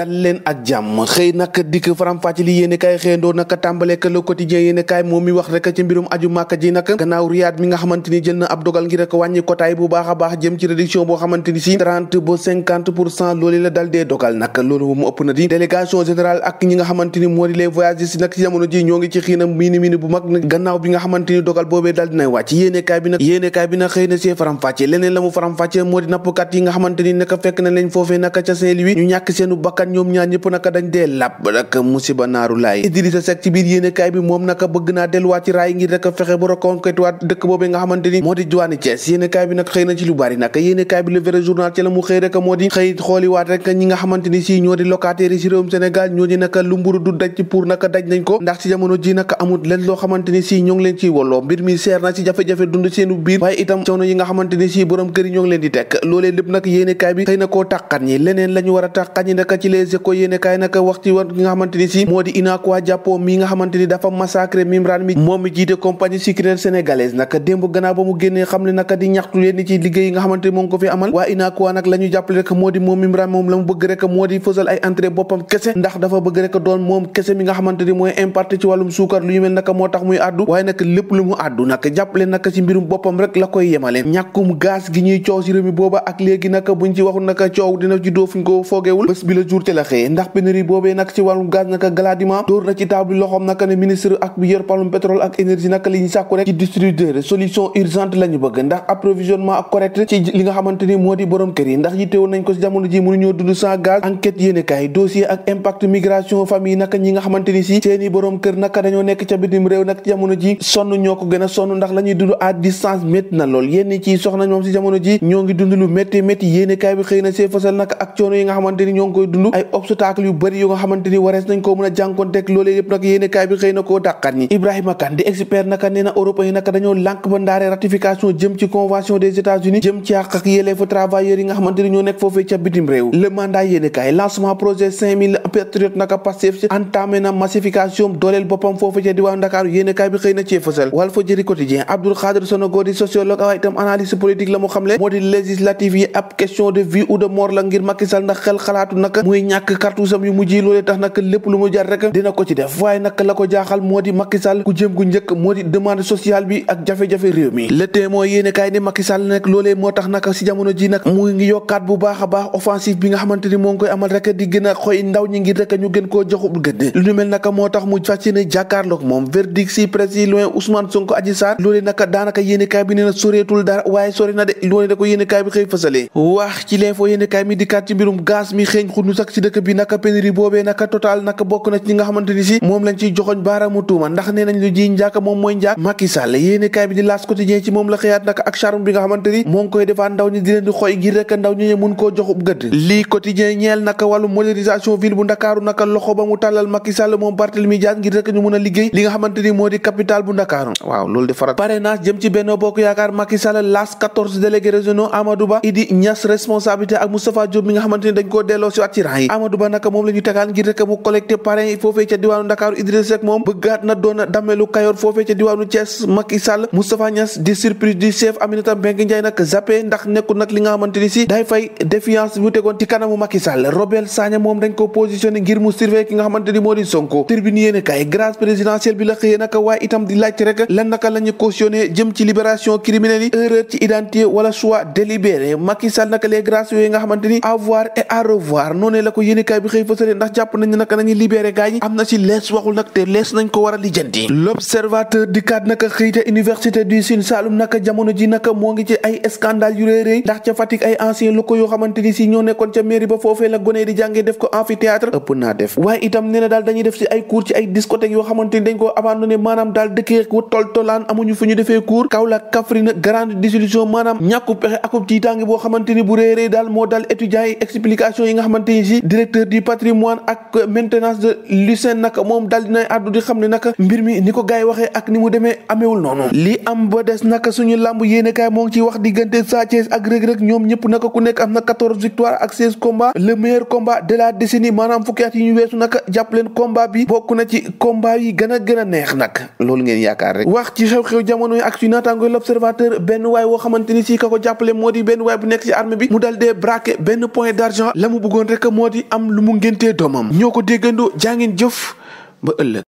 dal leen ak jàmm xëy nag dikk faram-fàcce li yéene kaay xëyandoo nag tàmbale que le quotidien yéene kaay moom mi wax rek ci mbirum aju màkk ji nag gannaaw Riyad mi nga xamante ni jël na ab dogal ngir rek wàññi kotaay bu baax a baax jëm ci réduction boo xamante ni si 30 ba 50% loolu la dal dee dogal nag loolu mu ëpp na di délégation générale ak ñi nga xamante ni moo di les voyagistes nag ci jamono ji ñoo ngi ci xiinam mini bu mag gannaaw bi nga xamante ni dogal boobee dal dinay wàcc yéene kaay bi nag xëy na see faram-fàcce leneen la mu faram-fàcce moo di nappkat yi nga xamante ni naka fekk na leen foofee naka ca Saint-Louis ñu ñàkk seenu bakkan ñoom ñaar ñëpp naka dañ dee làpp rek musiba naaru laay Idrissa Seck ci biir yéenekaay bi moom naka bëgg naa delluwaat ci raay ngir rek fexe ba reconquête waat dëkk boobee nga xamante ni moo di diwaani Thiès yéenekaay bi nag xëy na ci lu bari nag yéenekaay bi le vrai journal ci la mu xëy rek moo di xëy xooliwaat rek ñi nga xamante ni si ñoo di locataires yi si réewum Sénégal ñoo di naka lu mburu du daj pour naka daj nañ ko ndax ci jamono ji naka amul leen loo xamante ni si ñoo ngi leen ciy wolloo mbir mi seer na ci jafe-jafe dund seenu biir waaye itam coono yi nga xamante ni si borom kër yi ñoo ngi leen di tekk loolee lépp nag yéenekaay bi xëy na koo tàqat ñi leneen lañu war a tàqat ñi naka ci les échos yéenekaay naka wax ci war nga xamante ni si moo di Unacois Jàppo mi nga xamante ni dafa massacré Mimran mi moom mi jiite compagnie sucrière sénégalaise naka démb gannaaw ba mu génnee xam ne naka di ñaxtu leen ni ci liggéey yi nga xamante ni moo ngi ko fi amal waa Unacois nag la ñu jàppale rek moo di moom Mimran moom la mu bëgg rek moo di fësal ay entrée boppam kese ndax dafa bëgg rek doon moom kese mi nga xamante ni mooy impacté ci wàllum suukar lu ñu mel naka moo tax muy àddu waaye nag lépp lu mu àddu nag jàppale naka ci mbirum boppam rek la koy yemale ñàkkum gaz gi ñuy coow ci réew mi booba ak léegi naka buñ ci waxul naka coow dina ci doo fuñ ko foogeewul bés bi la jour te la xëye ndax pénurie boobee nag ci wàllum gaz naka Galadima dóor na ci table loxoom naka ne ministre ak bi yor palum pétrole ak énergie naka li ñu sàkku rek ci distributeur solution urgente la ñu bëgg ndax approvisionnement ak correct ci li nga xamante ni moo di borom kër yi ndax yittewoon nañ ko ci jamono ji mënuñoo dund sans gaz enquête yéene kaay dossier ak impact migration famille naka ñi nga xamante ni si seeni borom kër naka dañoo nekk ca bitim réew nag ci jamono ji sonn ñoo ko gën a sonn ndax la ñuy dund à distance métti na lool yenn ci soxna ñoom ci jamono ji ñoo ngi dund lu métti yéene kaay bi xëy na see fasal naka ak coono yi nga xamante ni ñoo ngi koy dund ay obstacle yu bëri yu nga xamante ni warees nañ ko mën a jànkonteeg loolee yëpp nag yéene kaay bi xëy na koo dàqat ñi Ibrahima Kane di expert naka nee na européen yi naka dañoo lànk ba ndaare ratification jëm ci convention des États-Unis jëm ci àq ak yelleefu travailleurs yi nga xamante ni ñoo nekk foofee ca bitim réew le mandat yéene kaay lancement projet 5000 patriotes naka Pastef entamé na massification dooleel boppam foofee ca diwaanu Dakar yéene kaay bi xëy na cee fësal Walfadjri quotidien Abdoul Khadre Sonogo di sociologue waaye itam analyse politique la mu xamle moo di législative yi ab question de vie ou de mort la ngir Macky Sall ndax xel xalaatu naka muy ñàkk cartouche yu mujj yi loolee tax naka lépp lu mu jar rek dina ko ci def waaye nag la ko jaaxal moo di Macky Sall ku jëm gu njëkk moo di demande sociale bi ak jafe-jafe réew mi le témoin yéene kaay ne Macky Sall nag loolee moo tax nag si jamono ji nag mu ngi yokkaat bu baax a baax offensive bi nga xamante ni moo ngi koy amal rek di gën a xoy ndaw ñi ngir rek ñu gën koo joxub gëdd lu ñu mel naka moo tax mu fas yéene jàkkaarloog moom verdict si presse loin Ousmane Sonko Adji Sarr loolee naka daanaka yéene kaay bi nee na soreetul dara waaye sori na de loolee da ko yéene kaay bi xëy fësalee wax ci l'info yéene kaay mi dikkaat ci mbirum gaz mi xeeñ xunu sax ci dëkk bi naka pénurie boobee naka total naka bokk na ci ñi nga xamante ni si moom lañ ciy joxoñ baaraamu tuuma ndax nee nañ lu ji njaaka moom mooy njaak Macky Sall yéene kaay bi di L'As quotidien ci moom la xëyaat naka ak charme bi nga xamante ni moo ngi koy defaat ndaw ñi di leen di xoy ngir rek ndaw ñi mun koo joxub gëdd lii quotidien ñeel naka wàllu modernisation ville bu Ndakaaru naka loxo ba mu tàllal Macky Sall moom Barthélémy Dias ngir rek ñu mun a liggéey li nga xamante ni moo di capital bu Ndakaaru waaw loolu di farat parrainage jëm ci Benno Bokk Yaakaar Macky Sall las 14 délégués régionaux Amadou Ba Idi Niass responsabilité ak Moustapha Diop mi nga xamante ni dañ koo delloo si waat ci rang yi Amadou Ba naka moom la ñu tegaal ngir rek mu collecté parrain yi foofee ca diwaanu Ndakaaru Idrissa Seck moom bëggaat na doon damelu Kayor foofee ca diwaanu Thiès Macky Sall Moustapha Niass di surprise du chef Aminata Mbengue Ndiaye nag zappé ndax nekkul nag li nga xamante ni si day fay défiance bu tegoon ci kanamu Macky Sall Robert Sagna moom dañ ko positionné ngir mu surveiller ki nga xamante ni moo di Sonko tribune yéene kay grâce présidentielle bi la xëyee naka waaye itam di laaj rek lan naka la ñu cautionné jëm ci libération criminelle yi erreur ci identité wala choix délibéré Macky Sall naka les grâces yooyu nga xamante ni à voir et à revoir noonu la ko yéene kay bi xëy fësale ndax jàpp nañ naka nañu libéré gars yi am na ci lees waxul nag te lees nañ ko war a lijjanti l'observateur di kat naka xëyte université du Sine Saloum naka jamono ji naka moo ngi ci ay scandale yu réy réy ndax ca Fatick ay anciens locaux yoo xamante ni si ñoo nekkoon ca mairie ba foofee la gone di jàngee def ko amphithéâtre ëpp naa def waaye itam nee na daal dañuy def si ay cours ci ay discothèques yoo xamante ni dañ ko abandonné maanaam daal dëkkee ku toltolaan amuñu fu ñu defee cours Kaolack Kaffrine grande désillusion maanaam ñàkku pexe akub tiitaange boo xamante ni bu réy réy daal moo daal étudiants yi explication yi nga xamante ni si directeur du patrimoine ak maintenance de l'USEN naka moom daal dinay àddu di xam ne naka mbir mi ni ko gars yi waxee ak ni mu demee ameewul noonu li am ba des naka suñu làmb yéenekaay moo ngi ciy wax diggante Sa Thiès ak Reug Reug ñoom ñëpp naka ku nekk am na 14 victoires ak 16 combats le meilleur combat de la décennie maanaam fukki at yi ñu weesu naka jàpp leen combat bi bokk na ci combat yi gën a neex nag loolu ngeen yaakaar rek wax ci xew-xew jamono yi ak suñu naataango l'observateur benn waay woo xamante ni si ka ko jàppale moo di benn waay bu nekk ci armée bi mu dal dee braqué benn point d'argent la mu bëggoon rek moo di am lu mu ngéntee doomam ñoo ko déggandoo jaa ngeen jëf ba ëllëg.